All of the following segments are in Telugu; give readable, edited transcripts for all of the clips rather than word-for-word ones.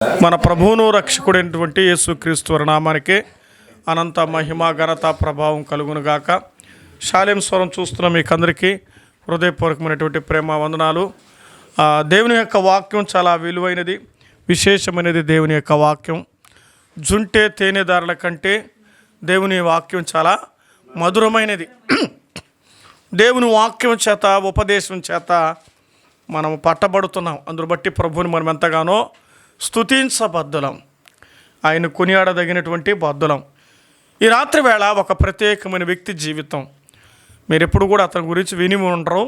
మన ప్రభువును రక్షకుడైనటువంటి యేసుక్రీస్తు నామానికి అనంత మహిమ ఘనత ప్రభావం కలుగునుగాక. షాలేం స్వరం చూస్తున్న మీకు అందరికీ హృదయపూర్వకమైనటువంటి ప్రేమ వందనాలు. దేవుని యొక్క వాక్యం చాలా విలువైనది, విశేషమైనది. దేవుని యొక్క వాక్యం జుంటే తేనెదారుల కంటే దేవుని వాక్యం చాలా మధురమైనది. దేవుని వాక్యం చేత, ఉపదేశం చేత మనం పట్టబడుతున్నాం. అందును బట్టి ప్రభువుని మనం ఎంతగానో స్తుతించబద్దులం, ఆయన కొనియాడదగినటువంటి బద్దులం. ఈ రాత్రి వేళ ఒక ప్రత్యేకమైన వ్యక్తి జీవితం, మీరు ఎప్పుడు కూడా అతని గురించి విని ఉండరు.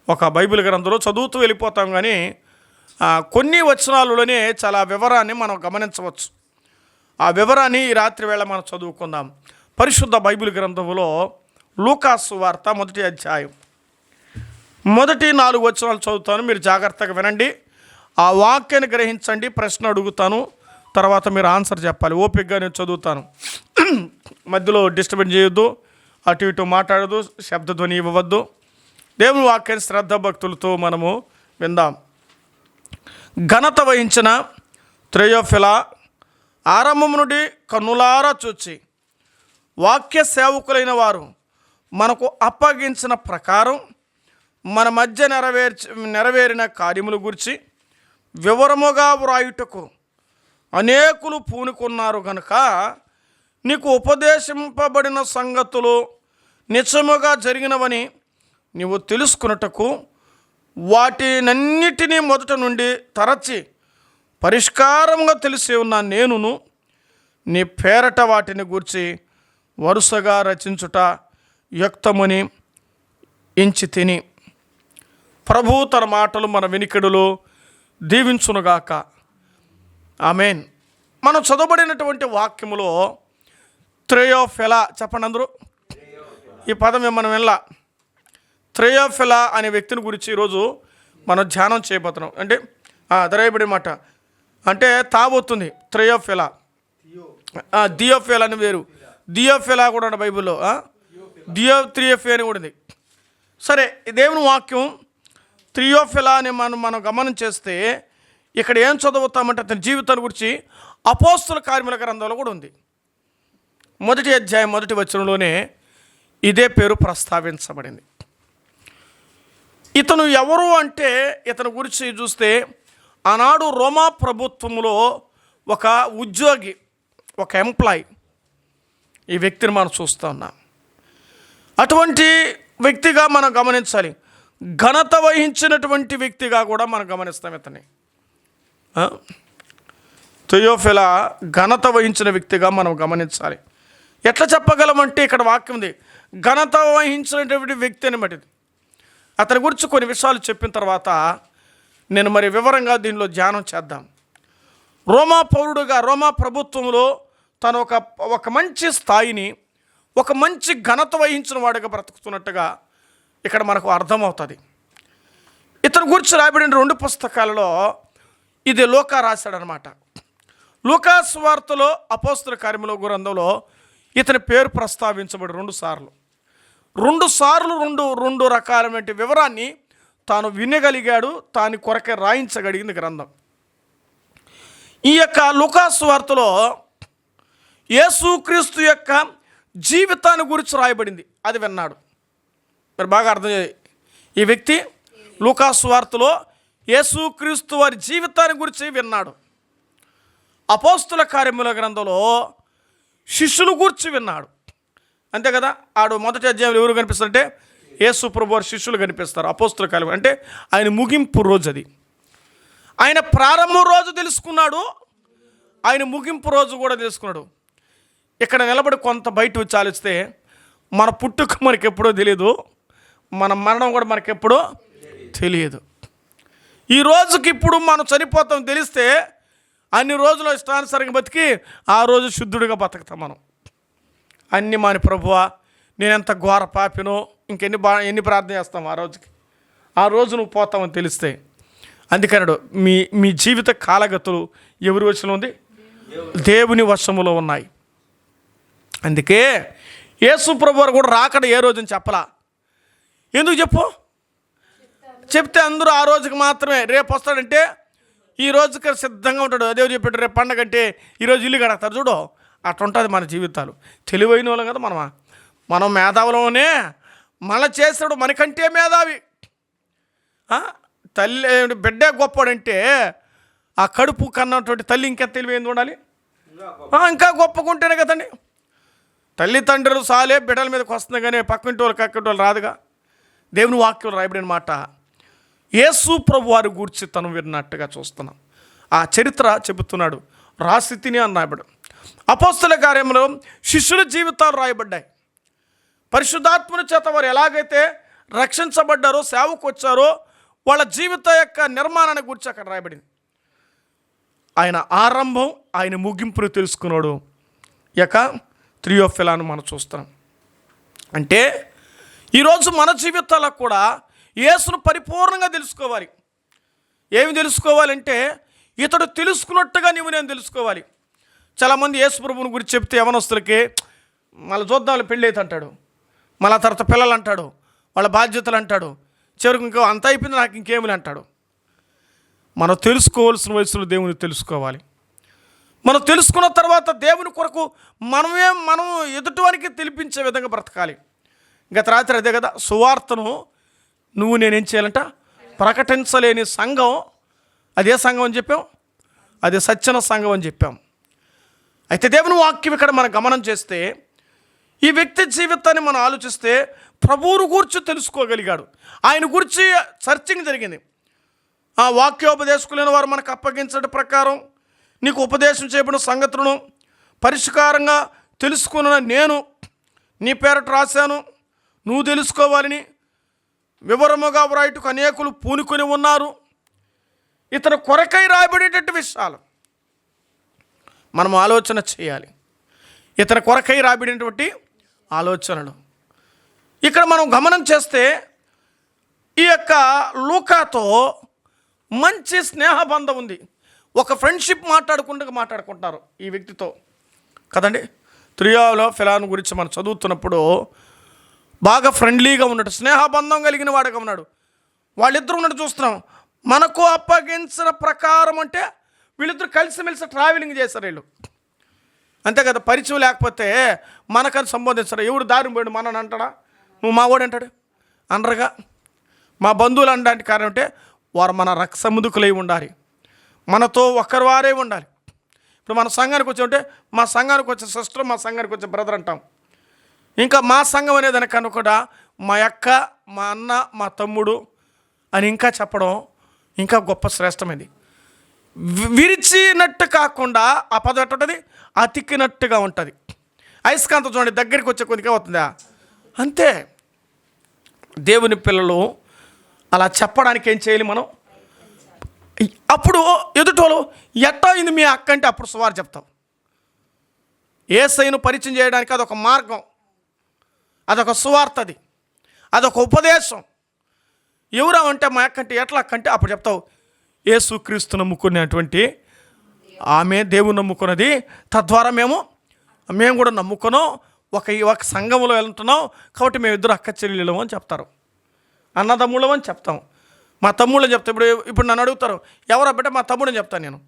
ఒక బైబిల్ గ్రంథంలో చదువుతూ వెళ్ళిపోతాం, కానీ కొన్ని వచనాలలోనే చాలా వివరాన్ని మనం గమనించవచ్చు. ఆ వివరాన్ని ఈ రాత్రి వేళ మనం చదువుకుందాం. పరిశుద్ధ బైబిల్ గ్రంథంలో లూకాసు వార్త 1వ అధ్యాయం మొదటి 4 వచనాలు చదువుతాను, మీరు జాగ్రత్తగా వినండి. ఆ వాక్యాన్ని గ్రహించండి. ప్రశ్న అడుగుతాను, తర్వాత మీరు ఆన్సర్ చెప్పాలి. ఓపికగా నేను చదువుతాను, మధ్యలో డిస్టర్బెన్స్ చేయొద్దు, అటు ఇటు మాట్లాడదు, శబ్దధ్వని ఇవ్వవద్దు. దేవుని వాక్యాన్ని శ్రద్ధ భక్తులతో మనము విందాం. ఘనత వహించిన త్రెయోఫిలా ఆరంభం నుండి కన్నులారా చూచి వాక్య సేవకులైన వారు మనకు అప్పగించిన ప్రకారం మన మధ్య నెరవేరిన కార్యముల గురించి వివరముగా వ్రాయుటకు అనేకులు పూనుకున్నారు గనుక నీకు ఉపదేశింపబడిన సంగతులు నిజముగా జరిగినవని నీవు తెలుసుకున్నటకు వాటినన్నిటినీ మొదట నుండి తరచి పరిష్కారంగా తెలిసి ఉన్న నేనును నీ పేరట వాటిని గూర్చి వరుసగా రచించుట యుక్తమని ఎంచి తిని. ప్రభు తన మాటలు మన వినికిడులో దీవించునుగాక. ఆమేన్. మనం చదవబడినటువంటి వాక్యములో త్రెయోఫిలా, చెప్పండి అందరూ ఈ పదం మనం వినలా. త్రెయోఫిలా అనే వ్యక్తిని గురించి ఈరోజు మనం ధ్యానం చేయబోతున్నాం. అంటే దరైబడి మాట అంటే తాబోతుంది. త్రెయోఫిలా, థియోఫిలా అని వేరు, థియోఫిలా కూడా ఉంది బైబిల్లో, థియోఫిలా అని కూడా ఉంది. సరే, దేవుని వాక్యం త్రియోఫిలా అని మనం గమనం చేస్తే ఇక్కడ ఏం చదువుతామంటే అతని జీవితాన్ని గురించి అపోస్తుల కార్యముల గ్రంథంలో కూడా ఉంది. 1వ అధ్యాయం 1వ వచనంలోనే ఇదే పేరు ప్రస్తావించబడింది. ఇతను ఎవరు అంటే, ఇతని గురించి చూస్తే ఆనాడు రోమా ప్రభుత్వంలో ఒక ఉద్యోగి, ఒక ఎంప్లాయ్, ఈ వ్యక్తిని మనం చూస్తూ ఉన్నాం. అటువంటి వ్యక్తిగా మనం గమనించాలి. ఘనత వహించినటువంటి వ్యక్తిగా కూడా మనం గమనిస్తాం ఇతన్ని. థియోఫిలా ఘనత వహించిన వ్యక్తిగా మనం గమనించాలి. ఎట్లా చెప్పగలమంటే ఇక్కడ వాక్యం ఉంది, ఘనత వహించినటువంటి వ్యక్తి అని బట్టి. అతని గురించి కొన్ని విషయాలు చెప్పిన తర్వాత నేను మరి వివరంగా దీనిలో ధ్యానం చేద్దాం. రోమా పౌరుడుగా, రోమా ప్రభుత్వంలో తను ఒక మంచి స్థాయిని, ఒక మంచి ఘనత వహించిన వాడిగా బ్రతుకుతున్నట్టుగా ఇక్కడ మనకు అర్థమవుతుంది. ఇతని గురించి రాయబడిన 2 పుస్తకాలలో ఇది లూకా రాశాడనమాట. లూకా సువార్తలో, అపోస్తల కార్యముల గ్రంథంలో ఇతని పేరు ప్రస్తావించబడి 2 సార్లు. 2 సార్లు 2 రకాలైన వివరాన్ని తాను వినగలిగాడు, తాని కొరకే రాయించగలిగింది గ్రంథం. ఈ యొక్క లూకా సువార్తలో యేసుక్రీస్తు యొక్క జీవితాన్ని గురించి రాయబడింది, అది విన్నాడు. మరి బాగా అర్థం చేయాలి. ఈ వ్యక్తి లూకా సువార్తలో యేసుక్రీస్తు వారి జీవితాన్ని గురించి విన్నాడు. అపోస్తుల కార్యముల గ్రంథంలో శిష్యుల గురించి విన్నాడు, అంతే కదా. ఆడు 1వ అధ్యాయంలో ఎవరు కనిపిస్తారంటే యేసు ప్రభు వారి శిష్యులు కనిపిస్తారు. అపోస్తుల కార్యం అంటే ఆయన ముగింపు రోజు, అది ఆయన ప్రారంభ రోజు తెలుసుకున్నాడు, ఆయన ముగింపు రోజు కూడా తెలుసుకున్నాడు. ఇక్కడ నిలబడి కొంత బయట వచ్చి ఆలోచిస్తే మన పుట్టుక మనకి ఎప్పుడో తెలియదు, మన మరణం కూడా మనకి ఎప్పుడో తెలియదు. ఈ రోజుకి ఇప్పుడు మనం చనిపోతాం తెలిస్తే అన్ని రోజులు ఇష్టానుసారంగా బతికి ఆ రోజు శుద్ధుడిగా బతుకుతాం మనం. అన్ని మాని ప్రభువా నేను ఎంత ఘోర పాపినో, ఎన్ని ప్రార్థన చేస్తాం ఆ రోజు నువ్వు పోతామని తెలిస్తే. అందుకన్నాడు మీ జీవిత కాలగతులు ఎవరి వశంలో ఉంది? దేవుని వశములో ఉన్నాయి. అందుకే యేసు ప్రభు వారు కూడా రాకడ ఏ రోజుని చెప్పలా. ఎందుకు చెప్తే అందరూ ఆ రోజుకి మాత్రమే, రేపు వస్తాడంటే ఈ రోజుకి సిద్ధంగా ఉంటాడు. దేవుడు చెప్పాడు రేపు పండగ అంటే ఈరోజు ఇల్లు కడతారు చూడు, అట్లా ఉంటుంది మన జీవితాలు. తెలివైన వాళ్ళం కదా మనం మేధావులనే మన చేసాడు మనకంటే మేధావి. తల్లి బిడ్డే గొప్పడంటే ఆ కడుపు కన్నటువంటి తల్లి ఇంకా తెలివైంది ఉండాలి, ఇంకా గొప్పకుంటేనే కదండి. తల్లిదండ్రులు సాలే బిడ్డల మీదకి వస్తుంది కానీ పక్కింటి వాళ్ళు కక్కింటి వాళ్ళు రాదుగా. దేవుని వాక్యం రాయబడిన మాట యేసు ప్రభు వారి గూర్చి తను విన్నట్టుగా చూస్తున్నాం. ఆ చరిత్ర చెబుతున్నాడు, రాసి తిని అని రాయబడు. అపోస్తల కార్యంలో శిష్యుల జీవితాలు రాయబడ్డాయి. పరిశుద్ధాత్మని చేత వారు ఎలాగైతే రక్షించబడ్డారో, సేవకు వచ్చారో, వాళ్ళ జీవిత యొక్క నిర్మాణాన్ని గురించి అక్కడ రాయబడింది. ఆయన ఆరంభం, ఆయన ముగింపును తెలుసుకున్నాడు. యొక్క త్రియోఫిలాను మనం చూస్తున్నాం. అంటే ఈరోజు మన జీవితాలకు కూడా యేసును పరిపూర్ణంగా తెలుసుకోవాలి. ఏమి తెలుసుకోవాలంటే ఇతడు తెలుసుకున్నట్టుగా నేను తెలుసుకోవాలి. చాలామంది యేసు ప్రభువుని గురించి చెప్తే యవనస్తులకి మళ్ళీ చూద్దాం పెళ్ళి అయితే అంటాడు, మళ్ళీ తర్వాత పిల్లలు అంటాడు, వాళ్ళ బాధ్యతలు అంటాడు, చివరికి ఇంకో అంత అయిపోయింది నాకు ఇంకేమిలే అంటాడు. మనం తెలుసుకోవాల్సిన వయసులో దేవుని తెలుసుకోవాలి. మనం తెలుసుకున్న తర్వాత దేవుని కొరకు మనం ఎదుటివానికి తెలిపించే విధంగా బ్రతకాలి. గత రాత్రి అదే కదా, సువార్తను నేనేం చేయాలంట, ప్రకటించలేని సంఘం. అదే సంఘం అని చెప్పాం, అదే సత్యన సంఘం అని చెప్పాం. అయితే దేవుని వాక్యం ఇక్కడ మనం గమనం చేస్తే, ఈ వ్యక్తి జీవితాన్ని మనం ఆలోచిస్తే ప్రభువును గురించి తెలుసుకోగలిగాడు. ఆయన గురించి సర్చింగ్ జరిగింది. ఆ వాక్యోపదేశకులైన వారు మనకు అప్పగించడం ప్రకారం నీకు ఉపదేశం చేయబడిన సంగతులను పరిష్కారంగా తెలుసుకున్న నేను నీ పేరట రాశాను, నువ్వు తెలుసుకోవాలని వివరముగా వ్రాయటకు అనేకులు పూనుకొని ఉన్నారు. ఇతను కొరకై రాయబడేటట్టు విషయాలు మనం ఆలోచన చేయాలి. ఇతని కొరకై రాయబడినటువంటి ఆలోచనలు ఇక్కడ మనం గమనం చేస్తే, ఈ యొక్క లూకాతో మంచి స్నేహబంధం ఉంది. ఒక ఫ్రెండ్షిప్ మాట్లాడుకుంటారు ఈ వ్యక్తితో కదండి. త్రియోఫిలాను గురించి మనం చదువుతున్నప్పుడు బాగా ఫ్రెండ్లీగా ఉన్నాడు, స్నేహబంధం కలిగిన వాడుగా ఉన్నాడు. వాళ్ళిద్దరూ ఉన్నట్టు చూస్తున్నాం. మనకు అప్పగించిన ప్రకారం అంటే వీళ్ళిద్దరు కలిసిమెలిసి ట్రావెలింగ్ చేశారు వీళ్ళు, అంతే కదా. పరిచయం లేకపోతే మనకని సంబోధించరు. ఎవడు దారిని పోయాడు మనని అంటాడా, నువ్వు మా వాడు అంటాడు అనరుగా. మా బంధువులు అనడానికి కారణం అంటే వారు మన రక్తసముదుకులై ఉండాలి, మనతో ఒక్కరి వారే ఉండాలి. ఇప్పుడు మన సంఘానికి వచ్చి ఉంటే మా సంఘానికి వచ్చే సిస్టర్, మా సంఘానికి వచ్చే బ్రదర్ అంటాం. ఇంకా మా సంఘం అనేదానికి అనుకుంటా మా అక్క, మా అన్న, మా తమ్ముడు అని ఇంకా చెప్పడం ఇంకా గొప్ప శ్రేష్టమైంది. విరిచినట్టు కాకుండా ఆ పదం ఎట్టుంటుంది, అతికినట్టుగా ఉంటుంది. అయస్కాంతం చూడండి, దగ్గరికి వచ్చే కొద్దిగా అవుతుందా, అంతే. దేవుని పిల్లలు అలా చెప్పడానికి ఏం చేయాలి మనం? అప్పుడు ఎదుటోళ్ళు ఎట్టా అయింది మీ అక్క అంటే అప్పుడు సువార్త చెప్తాం. యేసయ్యను పరిచయం చేయడానికి అదొక మార్గం, అదొక సువార్త, అదొక ఉపదేశం. ఎవరా అంటే మా అక్క అంటే ఎట్లా అక్కంటే అప్పుడు చెప్తావు యేసు క్రీస్తు నమ్ముకునేటువంటి ఆమె దేవుని నమ్ముకున్నది, తద్వారా మేము కూడా నమ్ముకున్నాం, ఒక సంఘంలో వెళ్తున్నాం కాబట్టి మేము ఇద్దరు అక్క చెల్లెళ్ళం అని చెప్తారు, అన్నదమ్ముళ్ళం అని చెప్తాం. మా తమ్ముళ్ళని చెప్తా. ఇప్పుడు నన్ను అడుగుతారు ఎవరు అబ్బటే, మా తమ్ముడని చెప్తాను నేను.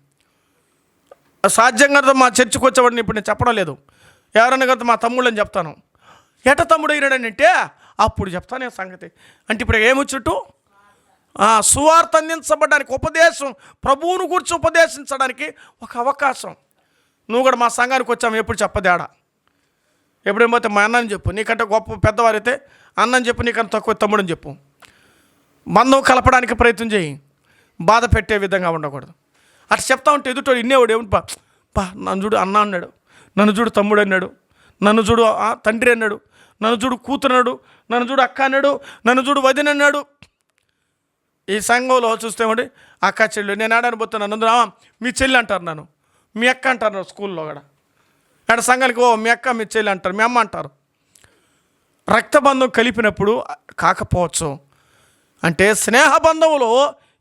సాధ్యంగా మా చర్చికి వచ్చేవాడిని ఇప్పుడు నేను చెప్పడం లేదు. ఎవరన్నా కదా మా తమ్ముళ్ళని చెప్తాను. ఎట తమ్ముడు అయినాడని అంటే అప్పుడు చెప్తాను నేను సంగతి. అంటే ఇప్పుడు ఏమొచ్చుట్టు సువార్త అందించబడడానికి, ఉపదేశం, ప్రభువును గురించి ఉపదేశించడానికి ఒక అవకాశం. నువ్వు కూడా మా సంఘానికి వచ్చాము ఎప్పుడు చెప్పదేడా, ఎప్పుడేమోతే మా అన్నని చెప్పు, నీకంటే గొప్ప పెద్దవారైతే అన్నని చెప్పు, నీకంటే తక్కువ తమ్ముడని చెప్పు. బంధం కలపడానికి ప్రయత్నం చేయి, బాధ పెట్టే విధంగా ఉండకూడదు. అట్లా చెప్తా ఉంటే ఎదుటోడు ఇన్నేవాడు ఏమిటి నన్ను చూడు అన్న అన్నాడు, నన్ను చూడు తమ్ముడు అన్నాడు, నన్ను చూడు తండ్రి అన్నాడు, నన్ను చూడు కూతురు అన్నాడు, నన్ను చూడు అక్క అన్నాడు, నన్ను చూడు వదిన అన్నాడు. ఈ సంఘంలో చూస్తేమండి అక్క చెల్లి, నేను ఆడని పోతాను, నన్ను మీ చెల్లి అంటారు, నన్ను మీ అక్క అంటారు. స్కూల్లో కూడా ఆడ సంఘానికి మీ అక్క మీ చెల్లి అంటారు, మీ అమ్మ అంటారు. రక్తబంధం కలిపినప్పుడు కాకపోవచ్చు, అంటే స్నేహబంధంలో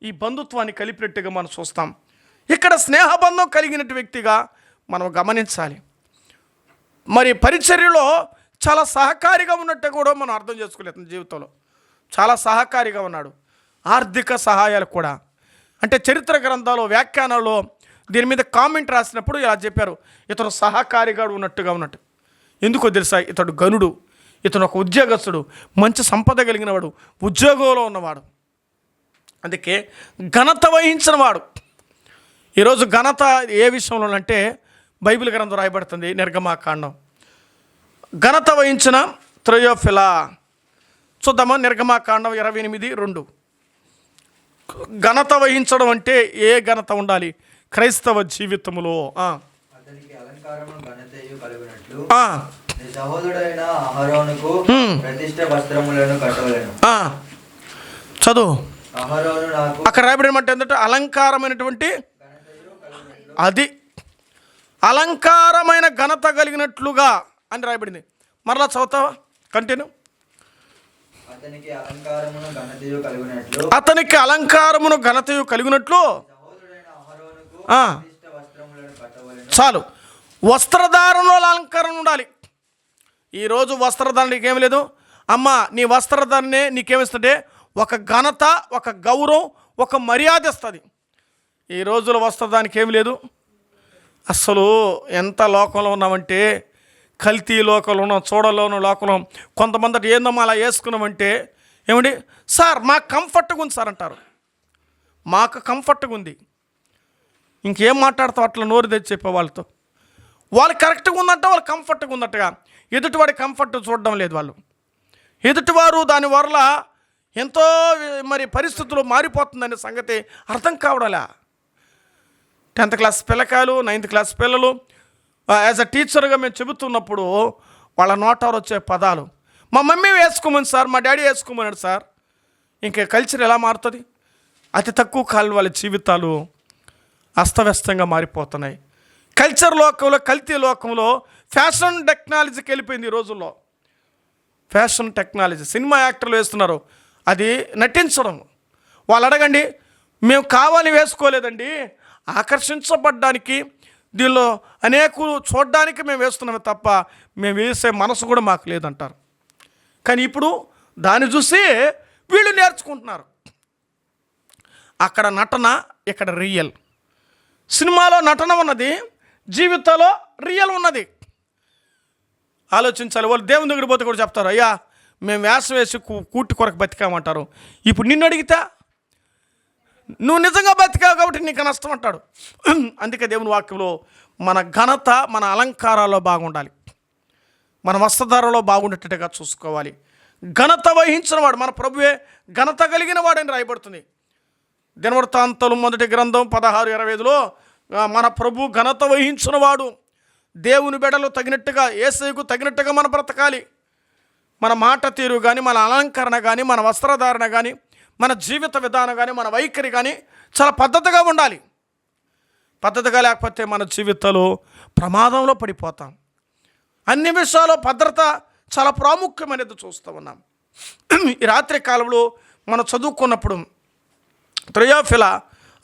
ఈ బంధుత్వాన్ని కలిపినట్టుగా మనం చూస్తాం. ఇక్కడ స్నేహబంధం కలిగినట్టు వ్యక్తిగా మనం గమనించాలి. మరి పరిచర్యలో చాలా సహకారిగా ఉన్నట్టు కూడా మనం అర్థం చేసుకోలేదు. జీవితంలో చాలా సహకారిగా ఉన్నాడు, ఆర్థిక సహాయాలు కూడా. అంటే చరిత్ర గ్రంథాలు వ్యాఖ్యానాల్లో దీని మీద కామెంట్ రాసినప్పుడు ఇలా చెప్పారు, ఇతను సహకారిగా ఉన్నట్టుగా ఉన్నట్టు. ఎందుకో తెలుసా, ఇతడు గనుడు, ఇతను ఒక ఉద్యోగస్తుడు, మంచి సంపద కలిగిన వాడు, ఉద్యోగంలో ఉన్నవాడు, అందుకే ఘనత వహించిన వాడు. ఈరోజు ఘనత ఏ విషయంలో అంటే బైబిల్ గ్రంథం రాయబడుతుంది, నిర్గమాకాండం. ఘనత వహించిన త్రయోఫిలా చూద్దామా, నిర్గమాకాండం 28:2. ఘనత వహించడం అంటే ఏ ఘనత ఉండాలి క్రైస్తవ జీవితంలో? అతనికి అలంకారమును ఘనతయు కలుగునట్లు నీ సహోదరుడైన అహరోనుకు ప్రతిష్ఠ వస్త్రములను కట్టవలెను. చదువు. అహరోను నాకు అక్కడ రాయబడినమాట ఏంటంటే అలంకారమైనటువంటి, అది అలంకారమైన ఘనత కలిగినట్లుగా అని రాయబడింది. మరలా చదువుతావా, కంటిన్యూ. అతనికి అలంకారమును ఘనతయు కలుగునట్లు అతనికి అలంకారమును ఘనతయు కలిగినట్లు సహోదరుడైన అహరోనుకు ఆ, ప్రతిష్ఠ వస్త్రములను కట్టవలెను. చాలు. వస్త్రధారణలో అలంకరణ ఉండాలి. ఈరోజు వస్త్రధారణ నీకేమి లేదు. అమ్మ, నీ వస్త్రధారణే నీకేమిస్తుంటే ఒక ఘనత, ఒక గౌరవం, ఒక మర్యాద ఇస్తుంది. ఈ రోజుల వస్త్రధానికి ఏమి లేదు. అసలు ఎంత లోకంలో ఉన్నామంటే, కల్తీ లోకంలో ఉన్నాం, చూడలోని లోకంలో. కొంతమంది ఏందమ్మా అలా వేసుకున్నామంటే, ఏమండి సార్ మాకు కంఫర్ట్గా ఉంది సార్ అంటారు. మాకు కంఫర్ట్గా ఉంది. ఇంకేం మాట్లాడతావు అట్లా నోరు తెచ్చి చెప్పే వాళ్ళతో? వాళ్ళు కరెక్ట్గా ఉందంట, వాళ్ళు కంఫర్ట్గా ఉందట్టుగా. ఎదుటివాడి కంఫర్ట్ చూడడం లేదు వాళ్ళు. ఎదుటివారు దానివల్ల ఎంతో మరి పరిస్థితులు మారిపోతుందనే సంగతి అర్థం కావడాలా. 10th క్లాస్ పిల్లకాయలు, 9th క్లాస్ పిల్లలు యాజ్ అ టీచర్గా మేము చెబుతున్నప్పుడు వాళ్ళ నోటారు వచ్చే పదాలు, మా మమ్మీ వేసుకోమని సార్, మా డాడీ వేసుకోమన్నాడు సార్. ఇంకా కల్చర్ ఎలా మారుతుంది? అతి తక్కువ కాలం వాళ్ళ జీవితాలు అస్తవ్యస్తంగా మారిపోతున్నాయి. కల్చర్ లోకంలో, కల్తీ లోకంలో ఫ్యాషన్ టెక్నాలజీకి వెళ్ళిపోయింది. ఈ రోజుల్లో ఫ్యాషన్ టెక్నాలజీ, సినిమా యాక్టర్లు వేస్తున్నారు, అది నటించడం. వాళ్ళు అడగండి, మేము కావాలని వేసుకోలేదండి, ఆకర్షించబడ్డానికి, దీనిలో అనేకులు చూడడానికి మేము వేస్తున్నామే తప్ప మేము వేసే మనసు కూడా మాకు లేదంటారు. కానీ ఇప్పుడు దాన్ని చూసి వీళ్ళు నేర్చుకుంటున్నారు. అక్కడ నటన, ఇక్కడ రియల్. సినిమాలో నటన ఉన్నది, జీవితంలో రియల్ ఉన్నది. ఆలోచించాలి. వాళ్ళు దేవుని దగ్గర పోతే కూడా చెప్తారు, అయ్యా మేము వేషం వేసి కూటి కొరకు బతికామంటారు. ఇప్పుడు నిన్ను అడిగితే నువ్వు నిజంగా బతికావు కాబట్టి నీకు నష్టం అంటాడు. అందుకే దేవుని వాక్యంలో మన ఘనత, మన అలంకారాల్లో బాగుండాలి, మన వస్త్రధారణలో బాగుండేటట్టుగా చూసుకోవాలి. ఘనత వహించిన వాడు మన ప్రభువే ఘనత కలిగిన వాడని రాయబడుతుంది. దినవృత్తాంతాలు 1 గ్రంథం 16:25లో మన ప్రభు ఘనత వహించిన వాడు. దేవుని బిడ్డలు తగినట్టుగా, యేసుకు తగినట్టుగా మనం బ్రతకాలి. మన మాట తీరు కానీ, మన అలంకరణ కానీ, మన వస్త్రధారణ కానీ, మన జీవిత విధానం కానీ, మన వైఖరి కానీ చాలా పద్ధతిగా ఉండాలి. పద్ధతిగా లేకపోతే మన జీవితాలు ప్రమాదంలో పడిపోతాం. అన్ని విషయాల్లో భద్రత చాలా ప్రాముఖ్యమైనది చూస్తూ ఉన్నాం. ఈ రాత్రి కాలంలో మనం చదువుకున్నప్పుడు త్రయోఫిలా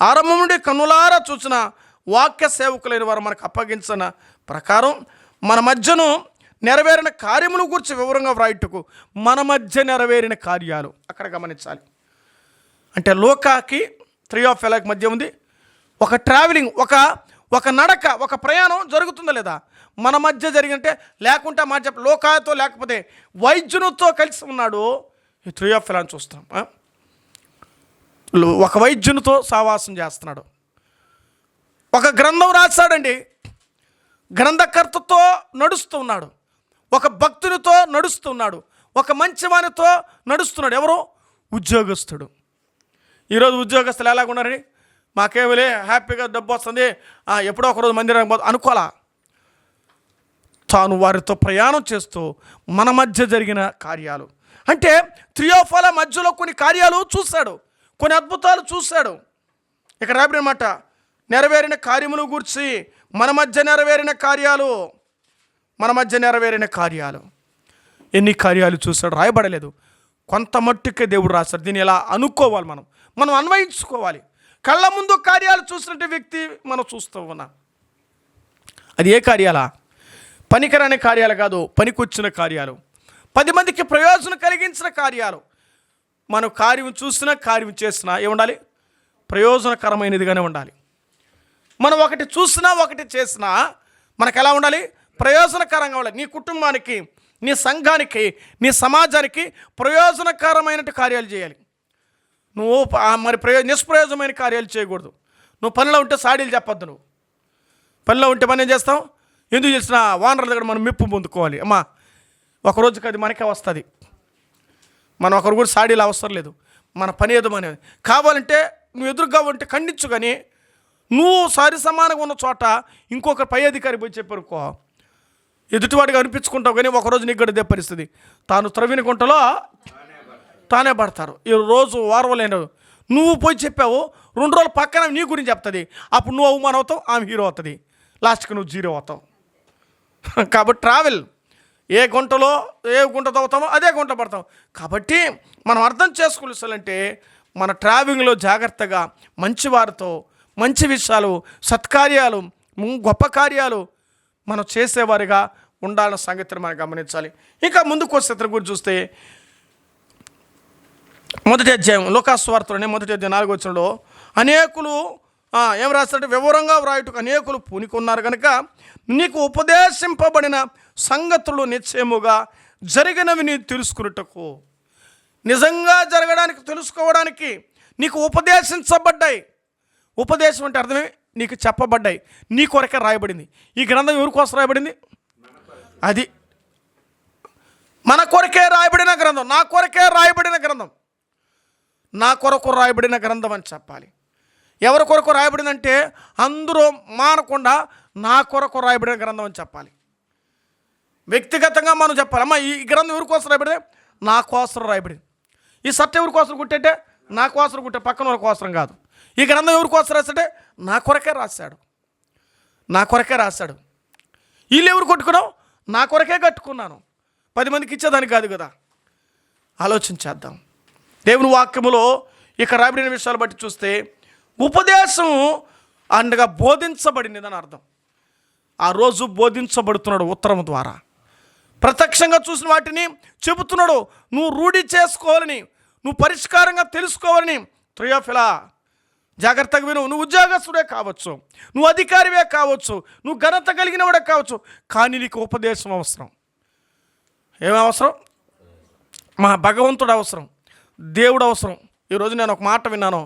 ఆరంభం నుండి కన్నులారా చూసిన వాక్య సేవకులైన వారు మనకు అప్పగించిన ప్రకారం మన మధ్యను నెరవేరిన కార్యముల గురించి వివరంగా వ్రాయుటకు, మన మధ్య నెరవేరిన కార్యాలు అక్కడ గమనించాలి. అంటే లోకాకి త్రయోఫిలాకి మధ్య ఉంది ఒక ట్రావెలింగ్, ఒక నడక, ఒక ప్రయాణం జరుగుతుందా లేదా? మన మధ్య జరిగింటే, లేకుంటే మాట చెప్ప లోకాతో లేకపోతే వైద్యునితో కలిసి ఉన్నాడు ఈ త్రయోఫిలాని చూస్తాం. ఒక వైద్యునితో సావాసం చేస్తున్నాడు. ఒక గ్రంథం రాశాడండి, గ్రంథకర్తతో నడుస్తూ ఉన్నాడు, ఒక భక్తునితో నడుస్తున్నాడు, ఒక మంచివానితో నడుస్తున్నాడు. ఎవరు? ఉద్యోగస్తుడు. ఈరోజు ఉద్యోగస్తులు ఎలాగున్నారని, మాకేమిలే హ్యాపీగా డబ్బు వస్తుంది, ఎప్పుడో ఒకరోజు మందిరం అనుకోలా. తాను వారితో ప్రయాణం చేస్తూ మన మధ్య జరిగిన కార్యాలు, అంటే త్రయోఫిలా మధ్యలో కొన్ని కార్యాలు చూశాడు, కొన్ని అద్భుతాలు చూశాడు. ఇక్కడ రాబడినమాట నెరవేరిన కార్యములు గూర్చి, మన మధ్య నెరవేరిన కార్యాలు, మన మధ్య నెరవేరిన కార్యాలు. ఎన్ని కార్యాలు చూశాడు రాయబడలేదు, కొంత మట్టుకే దేవుడు రాశాడు. దీన్ని ఎలా అనుకోవాలి, మనం అన్వయించుకోవాలి. కళ్ళ ముందు కార్యాలు చూసినట్టు వ్యక్తి మనం చూస్తూ ఉన్నాం. అది ఏ కార్యాలా? పనికిరాని కార్యాలు కాదు, పనికొచ్చిన కార్యాలు, 10 మందికి ప్రయోజనం కలిగించిన కార్యాలు. మనం కార్యం చూసినా, కార్యం చేసినా ఏముండాలి? ప్రయోజనకరమైనదిగానే ఉండాలి. మనం ఒకటి చూసినా ఒకటి చేసినా మనకు ఎలా ఉండాలి? ప్రయోజనకరంగా ఉండాలి. నీ కుటుంబానికి, నీ సంఘానికి, నీ సమాజానికి ప్రయోజనకరమైన కార్యాలు చేయాలి. నువ్వు మరి నిష్ప్రయోజనమైన కార్యాలు చేయకూడదు. నువ్వు పనిలో ఉంటే సాడీలు చెప్పొద్దు. నువ్వు పనిలో ఉంటే పని ఏం చేస్తాం? ఎందుకు చేసినా వానరుల దగ్గర మనం మెప్పు పొందుకోవాలి. అమ్మా ఒకరోజుకి అది మనకే వస్తుంది. మనం ఒకరు కూడా సాడీలు అవసరం లేదు. మన పని ఏదో అనేది కావాలంటే నువ్వు ఎదురుగా ఉంటే ఖండించు, కానీ నువ్వు సరి సమానంగా ఉన్న చోట ఇంకొక పై అధికారి పోయి చెప్పారుకో, ఎదుటివాడిగా అనిపించుకుంటావు, కానీ ఒకరోజు నీకు గడిదే పరిస్థితి. తాను త్రవిన గుంటలో తానే పడతారు. ఈ రోజు వారవలేను. నువ్వు పోయి చెప్పావు, 2 రోజులు పక్కన నీ గురించి చెప్తుంది. అప్పుడు నువ్వు అవమానం అవుతావు, ఆమె హీరో అవుతుంది, లాస్ట్కి నువ్వు జీరో అవుతావు. కాబట్టి ట్రావెల్ ఏ గుంటలో ఏ గుంట తవ్వుతామో అదే గుంట పడతాం. కాబట్టి మనం అర్థం చేసుకోవాలంటే మన ట్రావెలింగ్లో జాగ్రత్తగా మంచి వారితో మంచి విషయాలు, సత్కార్యాలు, గొప్ప కార్యాలు మనం చేసేవారిగా ఉండాలన్న సంగతిని మనం గమనించాలి. ఇంకా ముందుకు వస్తే ఇతని గురించి చూస్తే మొదటి అధ్యాయం లూకాసు వార్తలోనే మొదటి అధ్యాయం 4వ వచనంలో అనేకులు ఏం రాస్తారంటే వివరంగా వ్రాయుటకు అనేకులు పూనుకున్నారు కనుక నీకు ఉపదేశింపబడిన సంగతులు నిశ్చయముగా జరిగినవి నీ తెలుసుకున్నటకు. నిజంగా జరగడానికి తెలుసుకోవడానికి నీకు ఉపదేశించబడ్డాయి. ఉపదేశం అంటే అర్థమే నీకు చెప్పబడ్డాయి, నీ కొరకే రాయబడింది. ఈ గ్రంథం ఎవరి కోసం రాయబడింది? అది మన కొరకే రాయబడిన గ్రంథం, నా కొరకే రాయబడిన గ్రంథం, నా కొరకు రాయబడిన గ్రంథం అని చెప్పాలి. ఎవరి కొరకు రాయబడిందంటే అందరూ మానకుండా నా కొరకు రాయబడిన గ్రంథం అని చెప్పాలి. వ్యక్తిగతంగా మనం చెప్పాలి, అమ్మ ఈ గ్రంథం ఎవరి కోసం రాయబడింది? నా కోసం రాయబడింది. ఈ సత్యం ఎవరి కోసం కుట్టంటే నా కోసం కుట్టే, పక్కన వారి కోసం కాదు. ఈ గ్రంథం ఎవరి కోసం రాశాడే? నా కొరకే రాశాడు, నా కొరకే రాశాడు. వీళ్ళు ఎవరు కొట్టుకున్నావు? నా కొరకే కట్టుకున్నాను, 10 మందికి ఇచ్చేదానికి కాదు కదా. ఆలోచించేద్దాం. దేవుని వాక్యములో ఇక రాయబడిన విషయాలు బట్టి చూస్తే ఉపదేశం అండగా బోధించబడిందని అర్థం. ఆ రోజు బోధించబడుతున్నాడు ఉత్తరం ద్వారా, ప్రత్యక్షంగా చూసిన వాటిని చెబుతున్నాడు. నువ్వు రూఢి చేసుకోవాలని, నువ్వు పరిష్కారంగా తెలుసుకోవాలని. త్రియోఫిలా జాగ్రత్తగా విను. నువ్వు ఉద్యోగస్తుడే కావచ్చు, నువ్వు అధికారివే కావచ్చు, నువ్వు ఘనత కలిగిన వాడే కావచ్చు, కానీ నీకు ఉపదేశం అవసరం. ఏమి అవసరం? మా భగవంతుడు అవసరం, దేవుడు అవసరం. ఈరోజు నేను ఒక మాట విన్నాను.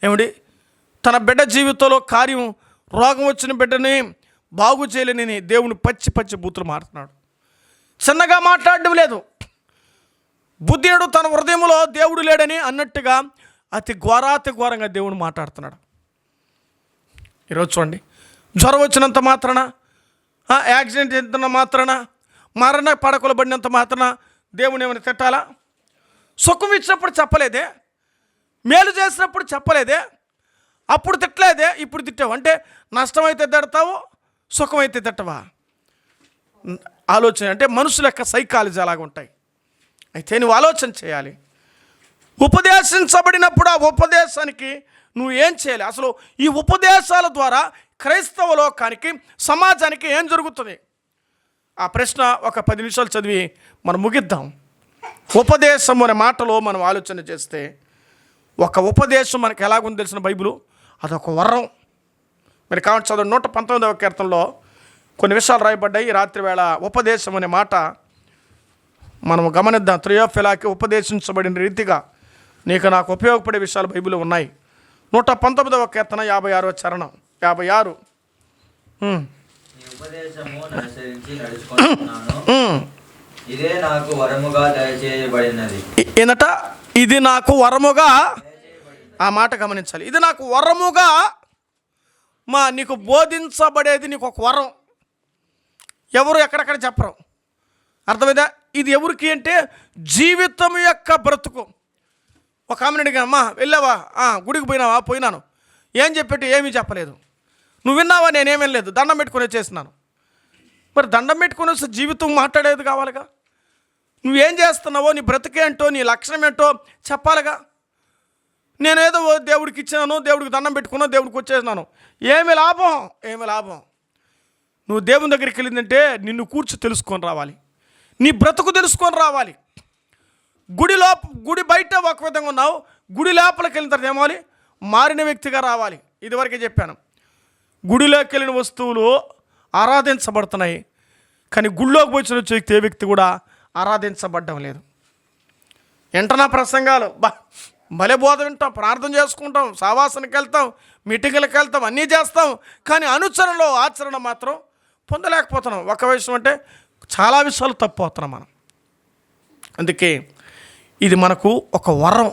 ఏమిటి? తన బిడ్డ జీవితంలో కార్యం, రోగం వచ్చిన బిడ్డని బాగు చేయలేని దేవుని పచ్చి బూతులు మారుతున్నాడు. చిన్నగా మాట్లాడడం లేదు. బుద్ధినుడు తన హృదయంలో దేవుడు లేడని అన్నట్టుగా అతి ఘోరంగా దేవుడు మాట్లాడుతున్నాడు. ఈరోజు చూడండి, జ్వరం వచ్చినంత మాత్రాన, యాక్సిడెంట్ అయినంత మాత్రాన, మరణ పడకలు పడినంత మాత్రాన దేవుని ఏమైనా తిట్టాలా? సుఖం ఇచ్చినప్పుడు చెప్పలేదే, మేలు చేసినప్పుడు చెప్పలేదే, అప్పుడు తిట్టలేదే, ఇప్పుడు తిట్టావు. అంటే నష్టమైతే తిడతావు, సుఖమైతే తిట్టవా? ఆలోచన అంటే మనుషుల యొక్క సైకాలజీ అలాగ ఉంటాయి. అయితే నువ్వు ఆలోచన చేయాలి. ఉపదేశించబడినప్పుడు ఆ ఉపదేశానికి నువ్వు ఏం చేయాలి? అసలు ఈ ఉపదేశాల ద్వారా క్రైస్తవ లోకానికి, సమాజానికి ఏం జరుగుతుంది? ఆ ప్రశ్న ఒక 10 నిమిషాలు చదివి మనం ముగిద్దాం. ఉపదేశం అనే మాటలో మనం ఆలోచన చేస్తే, ఒక ఉపదేశం మనకు ఎలాగుంది తెలిసిన బైబిలు, అదొక వరం. మరి కావచ్చు చదువు 119వ కీర్తనలో కొన్ని విషయాలు రాయబడ్డాయి. రాత్రి వేళ ఉపదేశం అనే మాట మనం గమనిద్దాం. త్రియోఫిలాకి ఉపదేశించబడిన రీతిగా నీకు నాకు ఉపయోగపడే విషయాలు బైబిల్లో ఉన్నాయి. 119వ కీర్తన 56వ చరణం. 56 ఇదే నాకు వరముగా దయచేయబడినది. ఏంటట? ఇది నాకు వరముగా. ఆ మాట గమనించాలి. ఇది నాకు వరముగా, నీకు బోధించబడేది నీకు ఒక వరం. ఎవరు ఎక్కడెక్కడ చెప్పరు. అర్థమైందా? ఇది ఎవరికి అంటే జీవితం యొక్క బ్రతుకు. ఒక ఆమెను అడిగాను, అమ్మా వెళ్ళావా? గుడికి పోయినావా? పోయినాను. ఏం చెప్పేట్టు? ఏమీ చెప్పలేదు. నువ్వు విన్నావా? నేనేమీ లేదు, దండం పెట్టుకుని వచ్చేసినాను. మరి దండం పెట్టుకుని వస్తే జీవితం మాట్లాడేది కావాలిగా. నువ్వేం చేస్తున్నావో, నీ బ్రతికేంటో, నీ లక్షణం ఏంటో చెప్పాలిగా. నేనేదో దేవుడికి ఇచ్చినాను, దేవుడికి దండం పెట్టుకున్నా, దేవుడికి వచ్చేసినాను. ఏమి లాభం? ఏమి లాభం? నువ్వు దేవుని దగ్గరికి వెళ్ళిందంటే నిన్ను కూర్చు తెలుసుకొని రావాలి, నీ బ్రతుకు తెలుసుకొని రావాలి. గుడి బయట ఒక విధంగా ఉన్నావు, గుడి లోపలికి వెళ్ళిన తర్వాత ఏమవాలి? మారిన వ్యక్తిగా రావాలి. ఇదివరకే చెప్పాను, గుడిలోకి వెళ్ళిన వస్తువులు ఆరాధించబడుతున్నాయి, కానీ గుడిలోకి వచ్చిన వ్యక్తి ఏ వ్యక్తి కూడా ఆరాధించబడడం లేదు. వెంటనే ప్రసంగాలు భలే బోధ వింటాం, ప్రార్థన చేసుకుంటాం, సావాసానికి వెళ్తాం, మీటింగులకు వెళ్తాం, అన్నీ చేస్తాం, కానీ అనుచరణలో ఆచరణ మాత్రం పొందలేకపోతున్నాం. ఒక విషయం అంటే చాలా విషయాలు తప్పిపోతున్నాం మనం. అందుకే ఇది మనకు ఒక వరం.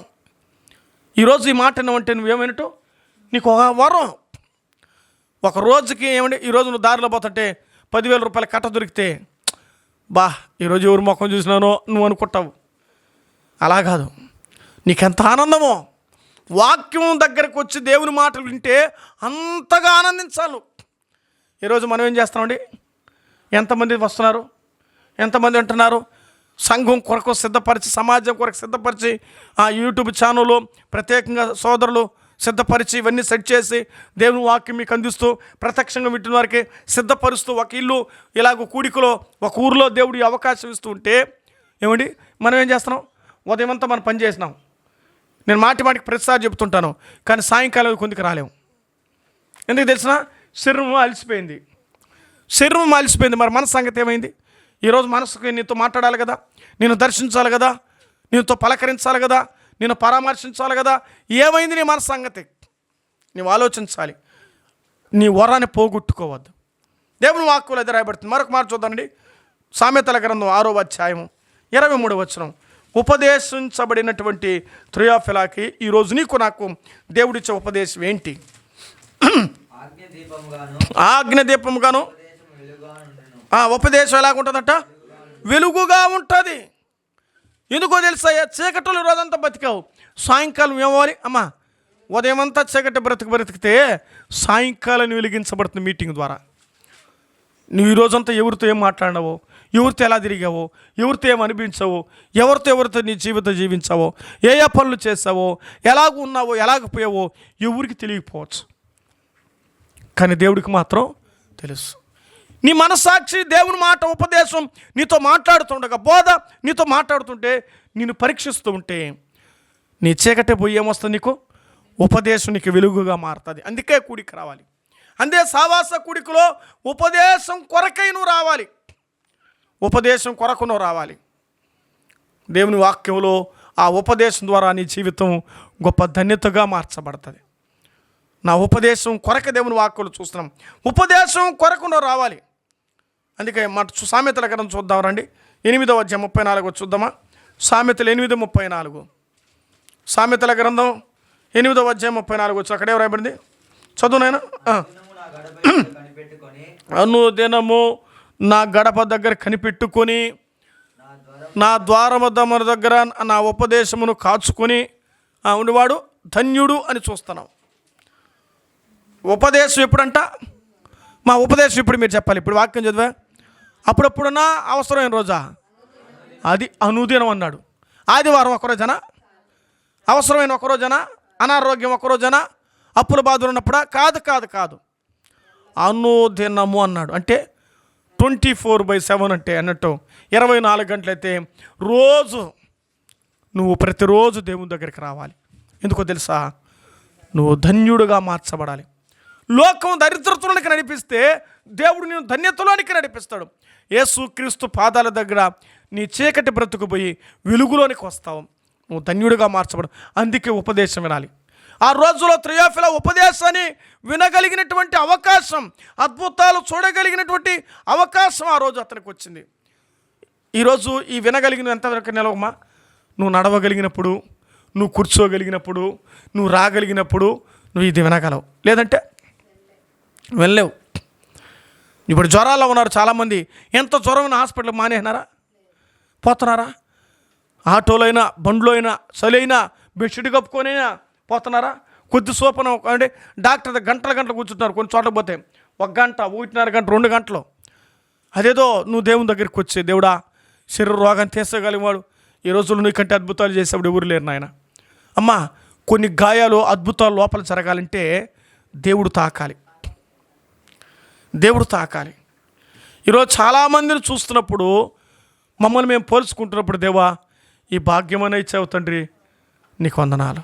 ఈరోజు ఈ మాట ఏమంటే నువ్వేమైనట్టు నీకు ఒక వరం. ఒక రోజుకి ఏమంటే ఈరోజు నువ్వు దారిలో పోతుంటే 10,000 రూపాయల కట్ట దొరికితే ఈరోజు ఎవరి ముఖం చూసినానో నువ్వు అనుకుంటావు. అలా కాదు, నీకెంత ఆనందమో. వాక్యం దగ్గరకు వచ్చి దేవుని మాటలు వింటే అంతగా ఆనందించాలి. ఈరోజు మనం ఏం చేస్తామండి? ఎంతమంది వస్తున్నారు, ఎంతమంది వింటున్నారు? సంఘం కొరకు సిద్ధపరిచి, సమాజం కొరకు సిద్ధపరిచి, ఆ యూట్యూబ్ ఛానల్లో ప్రత్యేకంగా సోదరులు సిద్ధపరిచి ఇవన్నీ సెట్ చేసి దేవుని వాక్యం మీకు అందిస్తూ ప్రత్యక్షంగా వింటున్న వారికి సిద్ధపరుస్తూ ఒక ఇల్లు ఇలాగ కూడికలో ఒక ఊరిలో దేవుడి అవకాశం ఇస్తూ ఉంటే ఏమండి మనం ఏం చేస్తున్నాం? ఉదయం అంతా మనం పని చేసినాం. నేను మాటికి ప్రతిసారి చెప్తుంటాను, కానీ సాయంకాలం కొందికి రాలేము. ఎందుకు తెలిసిన? శరీరం అలసిపోయింది. మరి మనసు సంగతి ఏమైంది? ఈరోజు మనసుకి నీతో మాట్లాడాలి కదా, నేను దర్శించాలి కదా, నీతో పలకరించాలి కదా, నేను పరామర్శించాలి కదా. ఏమైంది నీ మనసు సంగతి? నీవు ఆలోచించాలి. నీ వరాన్ని పోగొట్టుకోవద్దు. దేవుని వాక్యంలో అది రాయబడుతుంది. మరొక మాట చూద్దామండి. సామెతల గ్రంథం 6వ అధ్యాయం 23వ వచనం. ఉపదేశించబడినటువంటి త్రియోఫిలాకి ఈరోజు నీకు నాకు దేవుడిచ్చే ఉపదేశం ఏంటి? ఆజ్ఞ దీపముగాను. ఉపదేశం ఎలాగుంటుందట? వెలుగుగా ఉంటుంది. ఎందుకో తెలుసా? చీకటిలో రోజంతా బతికావు, సాయంకాలం ఏమవ్వాలి? ఉదయం అంతా చీకటి బ్రతికితే సాయంకాలం వెలిగించబడుతుంది మీటింగ్ ద్వారా. నువ్వు ఈరోజంతా ఎవరితో ఏం మాట్లాడినావో, ఎవరితో ఎలా తిరిగావో, ఎవరితో ఏం అనిపించావో, ఎవరితో నీ జీవితం జీవించావో, ఏ పనులు చేసావో, ఎలాగ ఉన్నావో, ఎలాగపోయావో ఎవరికి తెలియకపోవచ్చు, కానీ దేవుడికి మాత్రం తెలుసు. నీ మనస్సాక్షి దేవుని మాట ఉపదేశం నీతో మాట్లాడుతుండగా, బోధ నీతో మాట్లాడుతుంటే, నిన్ను పరీక్షిస్తూ ఉంటే నీ చీకటే పోయి ఏమొస్తుంది? నీకు ఉపదేశం నీకు వెలుగుగా మారుతుంది. అందుకే కూడికి రావాలి. అందే సావాస కూడికలో ఉపదేశం కొరకై నువ్వు రావాలి. ఉపదేశం కొరకు నువ్వు రావాలి. దేవుని వాక్యంలో ఆ ఉపదేశం ద్వారా నీ జీవితం గొప్ప ధన్యతగా మార్చబడుతుంది. నా ఉపదేశం కొరకు దేవుని వాక్యంలో చూస్తున్నాం. ఉపదేశం కొరకు నువ్వు రావాలి. అందుకే సామెతల గ్రంథం చూద్దాం రండి. 8వ అధ్యాయం 34 చూద్దామా? సామెతలు 8:34. సామెతల గ్రంథం 8వ అధ్యాయం 34 వచ్చు. అక్కడే రాయబడింది, చదువునైనా. అనుదినము నా గడప దగ్గర కనిపెట్టుకొని, నా ద్వారముల దగ్గర నా ఉపదేశమును కాచుకొని ఉండేవాడు ధన్యుడు అని చూస్తున్నాం. ఉపదేశం ఎప్పుడంట? మా ఉపదేశం ఇప్పుడు మీరు చెప్పాలి. ఇప్పుడు వాక్యం చదివా అప్పుడప్పుడున్నా అవసరమైన రోజా? అది అనుదినం అన్నాడు. ఆదివారం ఒకరోజనా? అవసరమైన ఒకరోజనా? అనారోగ్యం ఒకరోజనా? అప్పుల బాధలు ఉన్నప్పుడా? కాదు. అనుదినము అన్నాడు. అంటే 24/7 అంటే అన్నట్టు 24 గంటలైతే రోజు నువ్వు ప్రతిరోజు దేవుని దగ్గరికి రావాలి. ఎందుకో తెలుసా? నువ్వు ధన్యుడుగా మార్చబడాలి. లోకం దరిద్రతలోనికి నడిపిస్తే దేవుడు నేను ధన్యతలోనికి నడిపిస్తాడు. యేసుక్రీస్తు పాదాల దగ్గర నీ చీకటి బ్రతుకుపోయి వెలుగులోనికి వస్తావు. నువ్వు ధన్యుడిగా మార్చబడు. అందుకే ఉపదేశం వినాలి. ఆ రోజులో త్రియోఫిల ఉపదేశాన్ని వినగలిగినటువంటి అవకాశం, అద్భుతాలు చూడగలిగినటువంటి అవకాశం ఆ రోజు అతనికి వచ్చింది. ఈరోజు ఈ వినగలిగిన ఎంతవరకు నిలవమ్మా? నువ్వు నడవగలిగినప్పుడు, నువ్వు కూర్చోగలిగినప్పుడు, నువ్వు రాగలిగినప్పుడు నువ్వు ఇది వినగలవు. లేదంటే వెళ్ళలేవు. ఇప్పుడు జ్వరాల్లో ఉన్నారు చాలామంది. ఎంత జ్వరమైన హాస్పిటల్కి మానేసినారా? పోతున్నారా? ఆటోలో అయినా, బండ్లో అయినా, చలైనా, బెడ్షీట్ కప్పుకొనైనా పోతున్నారా? కొద్ది సోపన అంటే డాక్టర్ గంటలు కూర్చుంటున్నారు. కొన్ని చోట్ల పోతే 1 గంట, 1.5 గంట, 2 గంటలు. అదేదో నువ్వు దేవుని దగ్గరికి వచ్చే, దేవుడా శరీర రోగాన్ని తీర్చగలిగినవాడు, ఈ రోజుల్లో నీకంటే అద్భుతాలు చేసేవాడు ఎవరు లేరు నాయన. అమ్మా, కొన్ని గాయాలు, అద్భుతాలు లోపల జరగాలంటే దేవుడు తాకాలి. ఈరోజు చాలామందిని చూస్తున్నప్పుడు, మమ్మల్ని మేము పోల్చుకుంటున్నప్పుడు, దేవా ఈ భాగ్యమనే ఇచ్చావు తండ్రి, నీకు వందనాలు.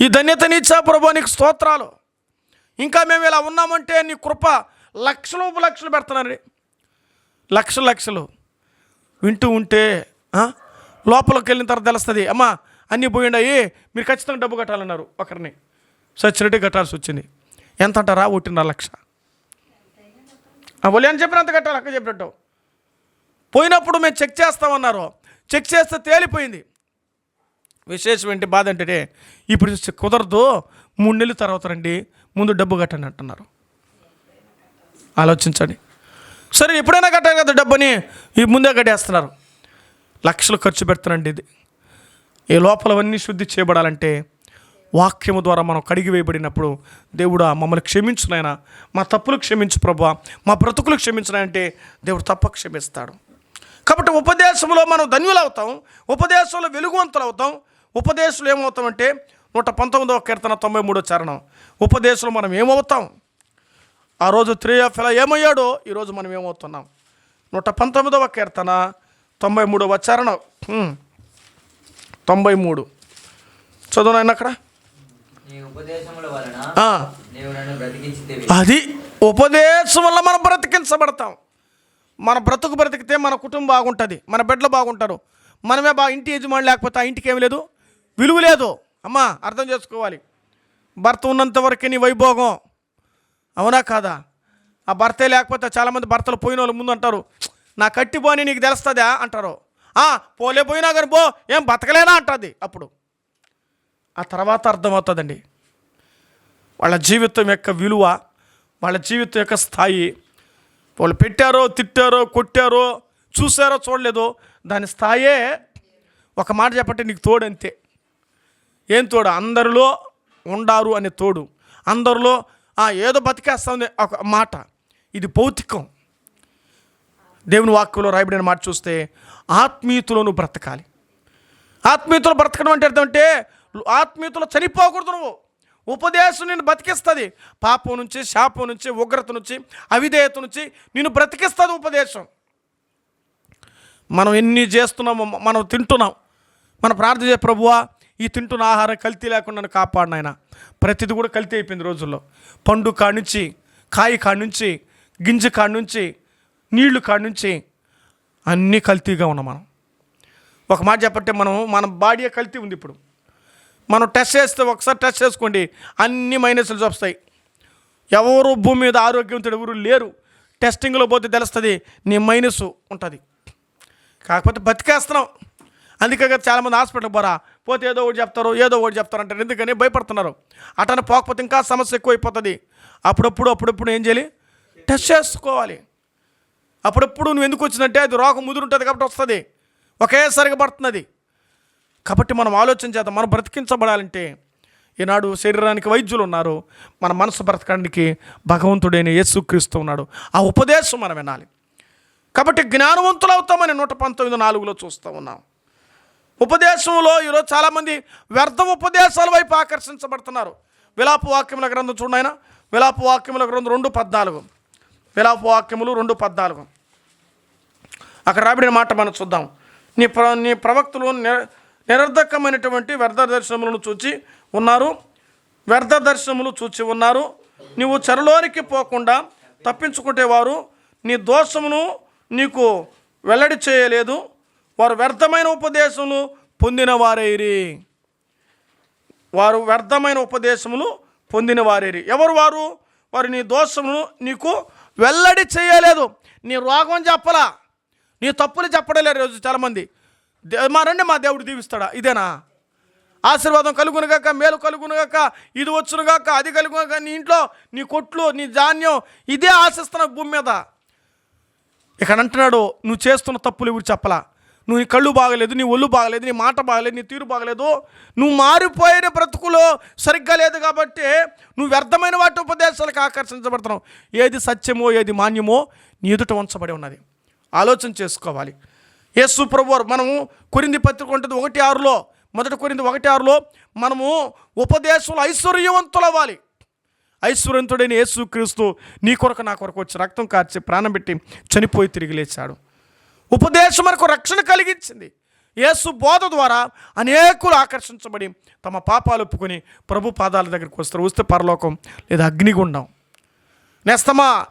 ఈ ధన్యతని ఇచ్చా ప్రభు, నీకు స్తోత్రాలు. ఇంకా మేము ఇలా ఉన్నామంటే నీ కృప. లక్షలు లక్షలు పెడుతున్నారండి, లక్షలు లక్షలు. వింటూ ఉంటే లోపలికి వెళ్ళిన తర్వాత తెలుస్తుంది, అమ్మా అన్నీ పోయిండాయి, మీరు ఖచ్చితంగా డబ్బు కట్టాలన్నారు. ఒకరిని సచ్చినట్టు కట్టాల్సి వచ్చింది. ఎంత అంటారా? 1.5 లక్ష. ఒలి అని చెప్పినంత కట్టాలి, అక్క చెప్పినట్టు. పోయినప్పుడు మేము చెక్ చేస్తామన్నారు, చెక్ చేస్తే తేలిపోయింది. విశేషం ఏంటి బాధ అంటే, ఇప్పుడు కుదరదు, 3 నెలల తర్వాత రండి, ముందు డబ్బు కట్టండి అంటున్నారు. ఆలోచించండి. సరే ఎప్పుడైనా కట్టాలి కదా డబ్బుని, ఈ ముందే కట్టేస్తున్నారు. లక్షలు ఖర్చు పెడుతున్నాండి. ఇది ఈ లోపలవన్నీ శుద్ధి చేయబడాలంటే వాక్యము ద్వారా మనం కడిగి వేయబడినప్పుడు, దేవుడా మమ్మల్ని క్షమించునైనా, మా తప్పులు క్షమించు ప్రభువా, మా బ్రతుకులు క్షమించునంటే దేవుడు తప్ప క్షమిస్తాడు. కాబట్టి ఉపదేశంలో మనం ధన్యులవుతాం, ఉపదేశంలో వెలుగువంతులు అవుతాం. ఉపదేశంలో ఏమవుతామంటే 119వ కీర్తన 93వ చరణం. ఉపదేశంలో మనం ఏమవుతాం? ఆ రోజు త్రియోఫెల ఏమయ్యాడో ఈరోజు మనం ఏమవుతున్నాం? 119వ కీర్తన 93వ చరణం. 93 చదువునైనా అక్కడ. అది ఉపదేశం వల్ల మనం బ్రతికించబడతాం. మన బ్రతికితే మన కుటుంబం బాగుంటుంది, మన బిడ్డలు బాగుంటారు, మనమే ఇంటి యజమాని లేకపోతే ఆ ఇంటికి ఏమి లేదు, విలువ లేదు. అమ్మా అర్థం చేసుకోవాలి. భర్త ఉన్నంత వరకే నీ వైభోగం, అవునా కాదా? ఆ భర్తే లేకపోతే చాలామంది భర్తలు పోయిన వాళ్ళు ముందు అంటారు, నా కట్టి పోని నీకు తెలుస్తుందా అంటారు. పోలే పోయినా కానీ పో, ఏం బతకలేనా అంటుంది. అప్పుడు ఆ తర్వాత అర్థమవుతుందండి వాళ్ళ జీవితం యొక్క విలువ, వాళ్ళ జీవితం యొక్క స్థాయి. వాళ్ళు పెట్టారో తిట్టారో కొట్టారో చూసారో చూడలేదో, దాని స్థాయే ఒక మాట చెప్పంటే నీకు తోడు. అంతే. ఏం తోడు? అందరిలో ఉండారు అనే తోడు, అందరిలో ఏదో బతికేస్తుంది ఒక మాట. ఇది భౌతికం. దేవుని వాక్యంలో రాయబడిన మాట చూస్తే ఆత్మీయతలో నువ్వు బ్రతకాలి. ఆత్మీయతలో బ్రతకడం అంటే అర్థం అంటే ఆత్మీయతలో చనిపోకూడదు. నువ్వు ఉపదేశం నిన్ను బతికిస్తుంది. పాపం నుంచి, శాపం నుంచి, ఉగ్రత నుంచి, అవిధేయత నుంచి నిన్ను బ్రతికిస్తుంది ఉపదేశం. మనం ఎన్ని చేస్తున్నామో, మనం తింటున్నాం, మన ప్రార్థన చేయ ప్రభువా ఈ తింటున్న ఆహారం కల్తీ లేకుండా నన్ను కాపాడినాయన. ప్రతిది కూడా కల్తీ అయిపోయింది రోజుల్లో. పండు కాడి నుంచి, కాయ కాడి నుంచి, గింజ కాడి నుంచి, నీళ్లు కాడి నుంచి అన్నీ కల్తీగా ఉన్నాం మనం. ఒక మాట చెప్పంటే మన బాడీ కల్తీ ఉంది. ఇప్పుడు మనం టెస్ట్ చేస్తే, ఒకసారి టెస్ట్ చేసుకోండి, అన్ని మైనస్లు చూస్తాయి. ఎవరు భూమి మీద ఆరోగ్యవంతుడు ఎవరు లేరు. టెస్టింగ్లో పోతే తెలుస్తుంది నీ మైనస్ ఉంటుంది. కాకపోతే బతికేస్తున్నాం. అందుకే కదా చాలామంది హాస్పిటల్కి పోతే ఏదో ఒకటి చెప్తారు అంటారు. ఎందుకని భయపడుతున్నారు. అటనే పోకపోతే ఇంకా సమస్య ఎక్కువైపోతుంది. అప్పుడప్పుడు ఏం చేయాలి? టెస్ట్ చేసుకోవాలి. అప్పుడప్పుడు నువ్వు ఎందుకు వచ్చిందంటే అది రోగం ముదురుంటుంది కాబట్టి వస్తుంది, ఒకేసారిగా పడుతున్నది. కాబట్టి మనం ఆలోచన చేద్దాం. మనం బ్రతికించబడాలంటే ఈనాడు శరీరానికి వైద్యులు ఉన్నారు, మన మనసు బ్రతకడానికి భగవంతుడైన యేసుక్రీస్తు ఉన్నాడు. ఆ ఉపదేశం మనం వినాలి. కాబట్టి జ్ఞానవంతులు అవుతామని 119:4 చూస్తూ ఉన్నాం. ఉపదేశంలో ఈరోజు చాలామంది వ్యర్థ ఉపదేశాల వైపు ఆకర్షించబడుతున్నారు. విలాప వాక్యముల గ్రంథం చూడండి. విలాప వాక్యముల గ్రంథం 2:14. విలాప వాక్యములు 2:14 అక్కడ రాబడిన మాట మనం చూద్దాం. నీ ప్రవక్తలు నిరర్ధకమైనటువంటి వ్యర్థ దర్శనములను చూచి ఉన్నారు. నీవు చెరలోనికి పోకుండా తప్పించుకుంటే వారు నీ దోషమును నీకు వెల్లడి చేయలేదు. వారు వ్యర్థమైన ఉపదేశములు పొందిన వారైరి. ఎవరు వారు? వారు నీ దోషమును నీకు వెల్లడి చేయలేదు. నీ రోగం చెప్పలా, నీ తప్పులు చెప్పడం లేదు. రోజు చాలామంది మా దేవుడు దీవిస్తాడా? ఇదేనా ఆశీర్వాదం కలుగునుగాక, మేలు కలుగునుగాక, ఇది వచ్చునుగాక, అది కలుగునుగాక, నీ ఇంట్లో నీ కొట్లు, నీ ధాన్యం ఇదే ఆశిస్తున్నావు భూమి మీద. ఇక్కడ అంటున్నాడు, నువ్వు చేస్తున్న తప్పులు ఎవరు చెప్పలా. నువ్వు నీ కళ్ళు బాగలేదు, నీ ఒళ్ళు బాగలేదు, నీ మాట బాగలేదు, నీ తీరు బాగలేదు, నువ్వు మారిపోయిన బ్రతుకులో సరిగ్గా లేదు కాబట్టి నువ్వు వ్యర్థమైన వాటి ఉపదేశాలకు ఆకర్షించబడుతున్నావు. ఏది సత్యమో ఏది మాన్యమో నీ ఎదుట ఉంచబడి ఉన్నది. ఆలోచన చేసుకోవాలి. యేసు ప్రభువారు మనము కొరింథీ పత్రిక ఉంటుంది 1:6లో, 1 కొరింథీ 1:6లో మనము ఉపదేశంలో ఐశ్వర్యవంతులు అవ్వాలి. ఐశ్వర్యవంతుడైన యేసుక్రీస్తు నీ కొరకు నా కొరకు వచ్చి రక్తం కార్చి ప్రాణం పెట్టి చనిపోయి తిరిగి లేచాడు. ఉపదేశం మనకు రక్షణ కలిగించింది. యేసు బోధ ద్వారా అనేకులు ఆకర్షించబడి తమ పాపాలు ఒప్పుకొని ప్రభు పాదాల దగ్గరికి వస్తారు. వస్తే పరలోకం లేదా అగ్నిగుండం. నేస్తమా